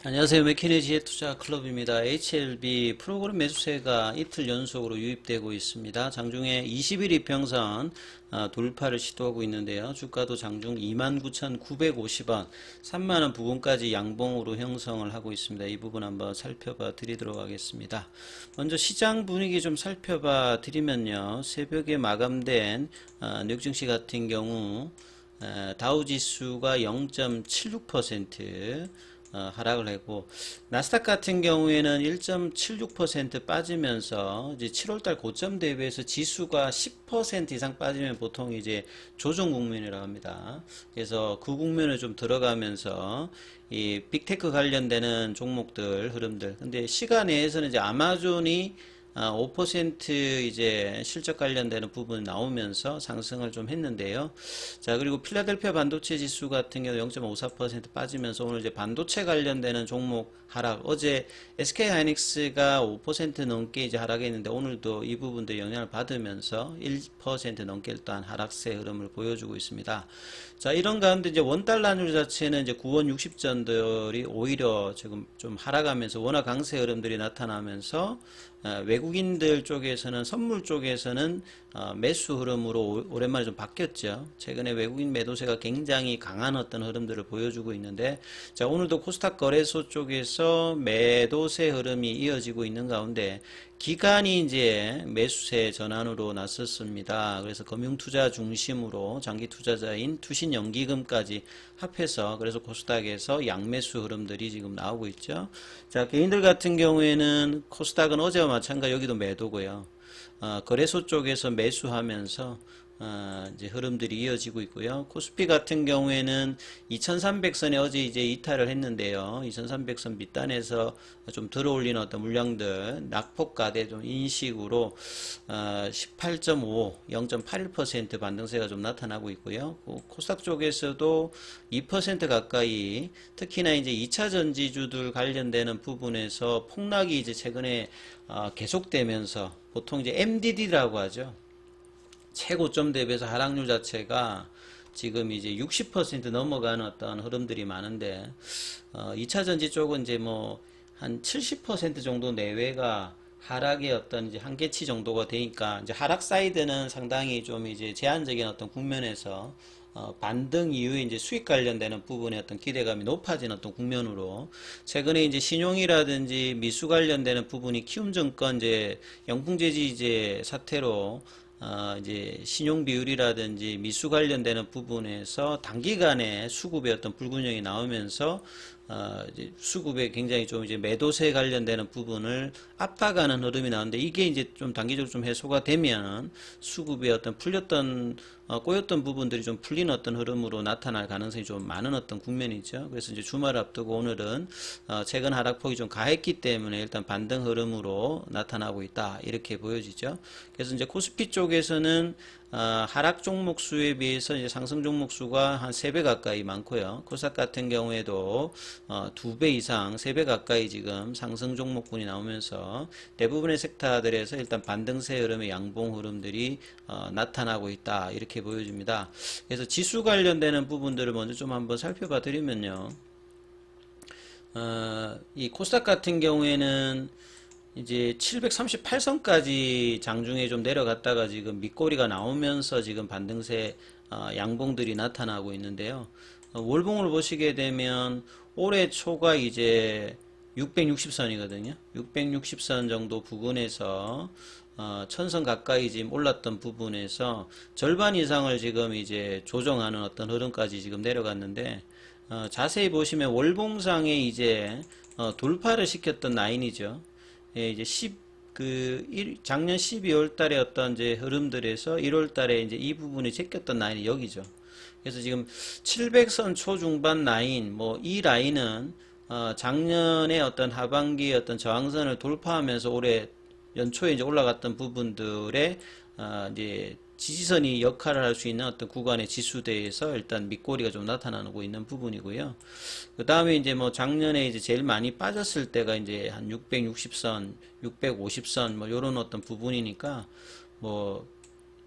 안녕하세요. 맥키네지의 투자 클럽입니다. HLB 프로그램 매수세가 이틀 연속으로 유입되고 있습니다. 장중에 21 이평선 돌파를 시도하고 있는데요. 주가도 장중 29,950원, 3만원 부근까지 양봉으로 형성을 하고 있습니다. 이 부분 한번 살펴봐 드리도록 하겠습니다. 먼저 시장 분위기 좀 살펴봐 드리면요. 새벽에 마감된 뉴욕 증시 같은 경우 다우지수가 0.76% 하락을 했고, 나스닥 같은 경우에는 1.76% 빠지면서 이제 7월달 고점 대비해서 지수가 10% 이상 빠지면 보통 이제 조정 국면이라고 합니다. 그래서 그 국면에 좀 들어가면서 이 빅테크 관련되는 종목들 흐름들. 근데 시간 내에서는 이제 아마존이 5% 이제 실적 관련되는 부분이 나오면서 상승을 좀 했는데요. 자, 그리고 필라델피아 반도체 지수 같은 경우 0.54% 빠지면서 오늘 이제 반도체 관련되는 종목 하락. 어제 SK 하이닉스가 5% 넘게 이제 하락했는데 오늘도 이 부분도 영향을 받으면서 1% 넘게 일단 하락세 흐름을 보여주고 있습니다. 자, 이런 가운데 이제 원달러율 자체는 이제 9원 60전들이 오히려 지금 좀 하락하면서 워낙 강세 흐름들이 나타나면서 외국인들 쪽에서는 선물 쪽에서는 매수 흐름으로 오랜만에 좀 바뀌었죠. 최근에 외국인 매도세가 굉장히 강한 어떤 흐름들을 보여주고 있는데, 자, 오늘도 코스닥 거래소 쪽에서 매도세 흐름이 이어지고 있는 가운데 기관이 이제 매수세 전환으로 나섰습니다. 그래서 금융투자 중심으로 장기 투자자인 투신연기금까지 합해서 그래서 코스닥에서 양매수 흐름들이 지금 나오고 있죠. 자, 개인들 같은 경우에는 코스닥은 어제와 마찬가지 여기도 매도고요. 거래소 쪽에서 매수하면서 이제 흐름들이 이어지고 있고요. 코스피 같은 경우에는 2300선에 어제 이제 이탈을 했는데요. 2300선 밑단에서 좀 들어올리는 어떤 물량들 낙폭가대 좀 인식으로 18.5, 0.81% 반등세가 좀 나타나고 있고요. 코스닥 쪽에서도 2% 가까이 특히나 이제 2차 전지주들 관련되는 부분에서 폭락이 이제 최근에 계속되면서 보통 이제 MDD라고 하죠. 최고점 대비해서 하락률 자체가 지금 이제 60% 넘어가는 어떤 흐름들이 많은데, 2차 전지 쪽은 이제 뭐 한 70% 정도 내외가 하락의 어떤 이제 한계치 정도가 되니까 이제 하락 사이드는 상당히 좀 이제 제한적인 어떤 국면에서 반등 이후에 이제 수익 관련되는 부분의 어떤 기대감이 높아진 어떤 국면으로 최근에 이제 신용이라든지 미수 관련되는 부분이 키움증권 이제 영풍재지 이제 사태로 이제 신용 비율이라든지 미수 관련되는 부분에서 단기간에 수급의 어떤 불균형이 나오면서 이제 수급에 굉장히 좀 이제 매도세 관련되는 부분을 압박하는 흐름이 나오는데 이게 이제 좀 단기적으로 좀 해소가 되면 수급의 어떤 풀렸던 꼬였던 부분들이 좀 풀리는 어떤 흐름으로 나타날 가능성이 좀 많은 어떤 국면이죠. 그래서 이제 주말 앞두고 오늘은 최근 하락폭이 좀 가했기 때문에 일단 반등 흐름으로 나타나고 있다 이렇게 보여지죠. 그래서 이제 코스피 쪽에서는 하락 종목 수에 비해서 이제 상승 종목 수가 한 3배 가까이 많고요. 코스닥 같은 경우에도 2배 이상, 3배 가까이 지금 상승 종목군이 나오면서 대부분의 섹터들에서 일단 반등세 흐름의 양봉 흐름들이 나타나고 있다 이렇게 보여집니다. 그래서 지수 관련되는 부분들을 먼저 좀 한번 살펴봐 드리면요. 이 코스닥 같은 경우에는 이제 738선까지 장중에 좀 내려갔다가 지금 밑꼬리가 나오면서 지금 반등세 양봉들이 나타나고 있는데요. 월봉을 보시게 되면 올해 초가 이제 660선이거든요. 660선 정도 부근에서 1000선 가까이 지금 올랐던 부분에서 절반 이상을 지금 이제 조정하는 어떤 흐름까지 지금 내려갔는데, 자세히 보시면 월봉상에 이제 돌파를 시켰던 라인이죠. 예, 이제 작년 12월 달에 어떤 이제 흐름들에서 1월 달에 이제 이 부분이 제꼈던 라인이 여기죠. 그래서 지금 700선 초중반 라인, 뭐 이 라인은 작년에 어떤 하반기의 어떤 저항선을 돌파하면서 올해 연초에 이제 올라갔던 부분들의 이제 지지선이 역할을 할 수 있는 어떤 구간의 지수대에서 일단 밑꼬리가 좀 나타나고 있는 부분이고요. 그 다음에 이제 뭐 작년에 이제 제일 많이 빠졌을 때가 이제 한 660선, 650선 뭐 요런 어떤 부분이니까 뭐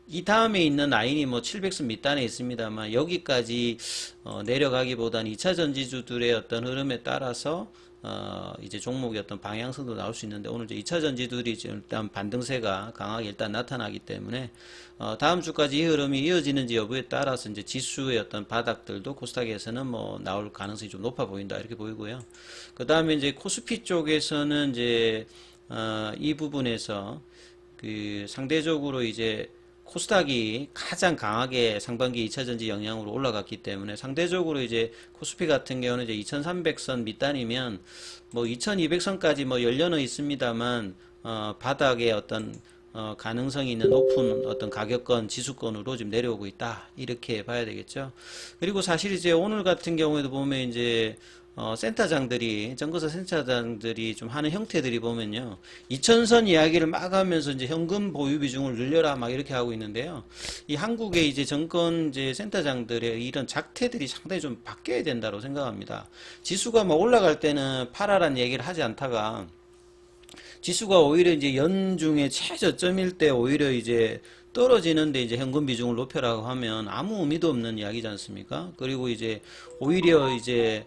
이 다음에 있는 라인이 뭐 700선 밑단에 있습니다만 여기까지 내려가기보다는 2차 전지주들의 어떤 흐름에 따라서 이제 종목의 어떤 방향성도 나올 수 있는데 오늘 이제 2차 전지들이 일단 반등세가 강하게 일단 나타나기 때문에 다음 주까지 이 흐름이 이어지는지 여부에 따라서 이제 지수의 어떤 바닥들도 코스닥에서는 뭐 나올 가능성이 좀 높아 보인다 이렇게 보이고요. 그 다음에 이제 코스피 쪽에서는 이제 이 부분에서 그 상대적으로 이제 코스닥이 가장 강하게 상반기 2차전지 영향으로 올라갔기 때문에 상대적으로 이제 코스피 같은 경우는 이제 2300선 밑단이면 뭐 2200선까지 뭐 열려는 있습니다만 바닥에 어떤 가능성이 있는 높은 어떤 가격권 지수권으로 지금 내려오고 있다 이렇게 봐야 되겠죠. 그리고 사실 이제 오늘 같은 경우에도 보면 이제 센터장들이, 정거사 센터장들이 좀 하는 형태들이 보면요. 2000선 이야기를 막 하면서 이제 현금 보유 비중을 늘려라 막 이렇게 하고 있는데요. 이 한국의 이제 정권 이제 센터장들의 이런 작태들이 상당히 좀 바뀌어야 된다고 생각합니다. 지수가 뭐 올라갈 때는 팔아란 얘기를 하지 않다가 지수가 오히려 이제 연중에 최저점일 때 오히려 이제 떨어지는데 이제 현금 비중을 높여라고 하면 아무 의미도 없는 이야기지 않습니까? 그리고 이제 오히려 이제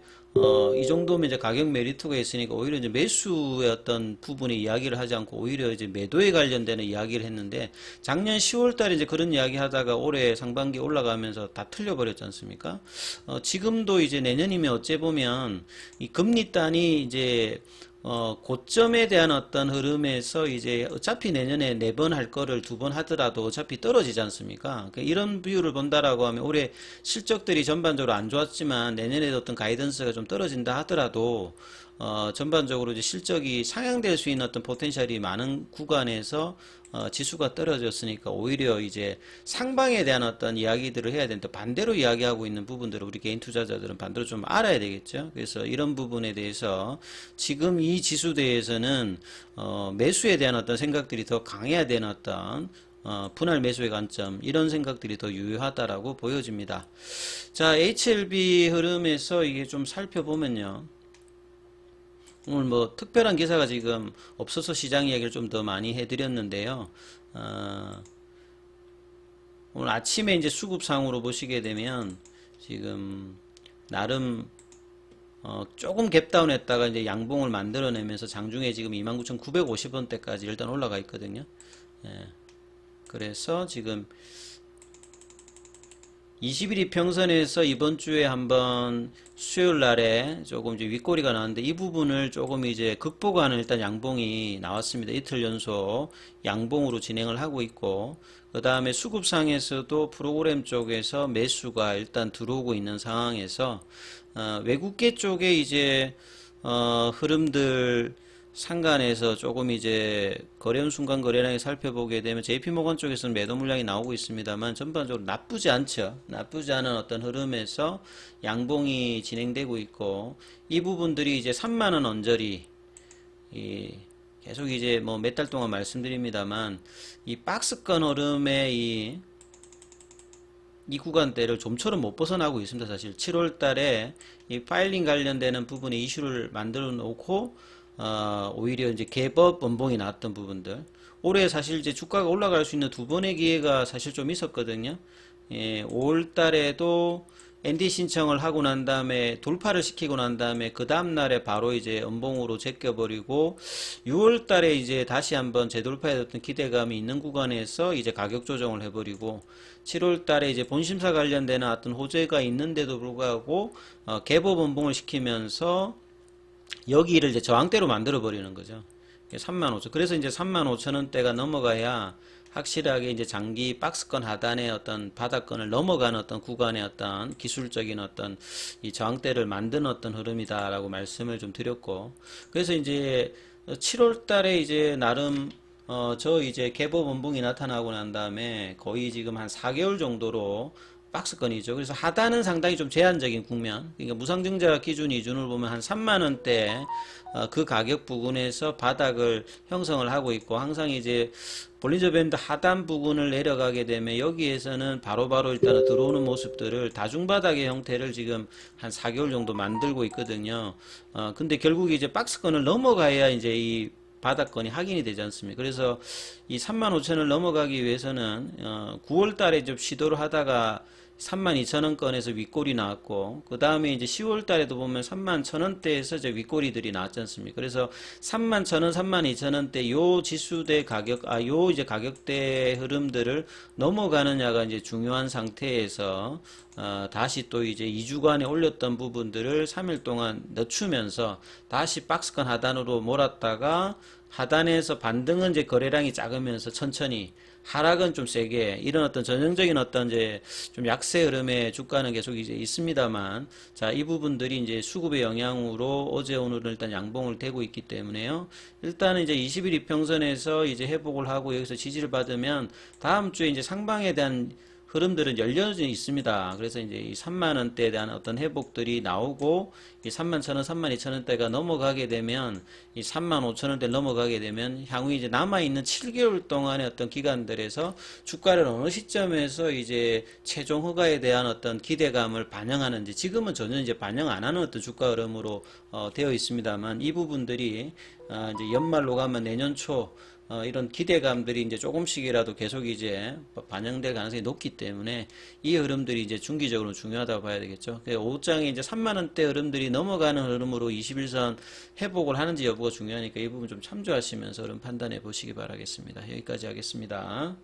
이 정도면 이제 가격 메리트가 있으니까 오히려 이제 매수의 어떤 부분에 이야기를 하지 않고 오히려 이제 매도에 관련되는 이야기를 했는데 작년 10월 달에 이제 그런 이야기 하다가 올해 상반기 올라가면서 다 틀려버렸지 않습니까? 지금도 이제 내년이면 어째 보면 이 금리 단이 이제 고점에 대한 어떤 흐름에서 이제 어차피 내년에 4번 할 거를 2번 하더라도 어차피 떨어지지 않습니까? 그러니까 이런 비율을 본다라고 하면 올해 실적들이 전반적으로 안 좋았지만 내년에도 어떤 가이던스가 좀 떨어진다 하더라도 전반적으로 이제 실적이 상향될 수 있는 어떤 포텐셜이 많은 구간에서 지수가 떨어졌으니까 오히려 이제 상방에 대한 어떤 이야기들을 해야 되는데 반대로 이야기하고 있는 부분들을 우리 개인 투자자들은 반대로 좀 알아야 되겠죠. 그래서 이런 부분에 대해서 지금 이 지수대에서는 매수에 대한 어떤 생각들이 더 강해야 되는 어떤 분할 매수의 관점 이런 생각들이 더 유효하다라고 보여집니다. 자, HLB 흐름에서 이게 좀 살펴보면요. 오늘 뭐 특별한 기사가 지금 없어서 시장 이야기를 좀 더 많이 해드렸는데요. 오늘 아침에 이제 수급상으로 보시게 되면 지금 나름 조금 갭다운 했다가 이제 양봉을 만들어내면서 장중에 지금 29,950원대까지 일단 올라가 있거든요. 예. 그래서 지금 20일 이평선에서 이번 주에 한번 수요일 날에 조금 이제 윗꼬리가 나왔는데 이 부분을 조금 이제 극복하는 일단 양봉이 나왔습니다. 이틀 연속 양봉으로 진행을 하고 있고 그 다음에 수급상에서도 프로그램 쪽에서 매수가 일단 들어오고 있는 상황에서 외국계 쪽에 이제 흐름들 상간에서 조금 이제 거래원 순간 거래량을 살펴보게 되면 JP모건 쪽에서는 매도 물량이 나오고 있습니다만 전반적으로 나쁘지 않죠. 나쁘지 않은 어떤 흐름에서 양봉이 진행되고 있고 이 부분들이 이제 3만원 언저리 계속 이제 뭐 몇 달 동안 말씀드립니다만 이 박스권 흐름의 이 구간대를 좀처럼 못 벗어나고 있습니다. 사실 7월 달에 이 파일링 관련되는 부분에 이슈를 만들어 놓고 오히려 이제 개법 원봉이 나왔던 부분들 올해 사실 이제 주가가 올라갈 수 있는 두 번의 기회가 사실 좀 있었거든요. 예, 5월 달에도 ND 신청을 하고 난 다음에 돌파를 시키고 난 다음에 그 다음 날에 바로 이제 원봉으로 제껴버리고 6월 달에 이제 다시 한번 재돌파에 어떤 기대감이 있는 구간에서 이제 가격 조정을 해버리고 7월 달에 이제 본심사 관련되는 어떤 호재가 있는데도 불구하고 개법 원봉을 시키면서 여기를 이제 저항대로 만들어 버리는 거죠. 35,000. 그래서 이제 35,000원대가 넘어가야 확실하게 이제 장기 박스권 하단의 어떤 바닥권을 넘어가는 어떤 구간의 어떤 기술적인 어떤 이 저항대를 만드는 어떤 흐름이다라고 말씀을 좀 드렸고, 그래서 이제 7월 달에 이제 나름 저 이제 개법 원봉이 나타나고 난 다음에 거의 지금 한 4개월 정도로 박스권이죠. 그래서 하단은 상당히 좀 제한적인 국면. 그러니까 무상증자 기준 이준을 보면 한 3만원대 그 가격 부근에서 바닥을 형성을 하고 있고 항상 이제 볼린저 밴드 하단 부근을 내려가게 되면 여기에서는 바로바로 일단은 들어오는 모습들을 다중바닥의 형태를 지금 한 4개월 정도 만들고 있거든요. 근데 결국 이제 박스권을 넘어가야 이제 이 바닥권이 확인이 되지 않습니까? 그래서 이 35,000을 넘어가기 위해서는 9월 달에 좀 시도를 하다가 32,000원권에서 윗골이 나왔고, 그 다음에 이제 10월 달에도 보면 31,000원대에서 이제 윗골이들이 나왔지 않습니까? 그래서 31,000원, 32,000원대 요 지수대 가격, 요 이제 가격대 흐름들을 넘어가느냐가 이제 중요한 상태에서, 다시 또 이제 2주간에 올렸던 부분들을 3일 동안 늦추면서 다시 박스권 하단으로 몰았다가 하단에서 반등은 이제 거래량이 작으면서 천천히 하락은 좀 세게 이런 어떤 전형적인 어떤 이제 좀 약세 흐름의 주가는 계속 이제 있습니다만 자, 이 부분들이 이제 수급의 영향으로 어제 오늘은 일단 양봉을 대고 있기 때문에요. 일단은 이제 20일 이평선에서 이제 회복을 하고 여기서 지지를 받으면 다음 주에 이제 상방에 대한 흐름들은 열려져 있습니다. 그래서 이제 이 3만 원대에 대한 어떤 회복들이 나오고 이 31,000원, 32,000원대가 넘어가게 되면 이 35,000원대 넘어가게 되면 향후 이제 남아 있는 7개월 동안의 어떤 기간들에서 주가를 어느 시점에서 이제 최종 허가에 대한 어떤 기대감을 반영하는지 지금은 전혀 이제 반영 안 하는 어떤 주가 흐름으로 되어 있습니다만 이 부분들이 이제 연말로 가면 내년 초 이런 기대감들이 이제 조금씩이라도 계속 이제 반영될 가능성이 높기 때문에 이 흐름들이 이제 중기적으로 중요하다고 봐야 되겠죠. 5장에 이제 3만원대 흐름들이 넘어가는 흐름으로 21선 회복을 하는지 여부가 중요하니까 이 부분 좀 참조하시면서 흐름 판단해 보시기 바라겠습니다. 여기까지 하겠습니다.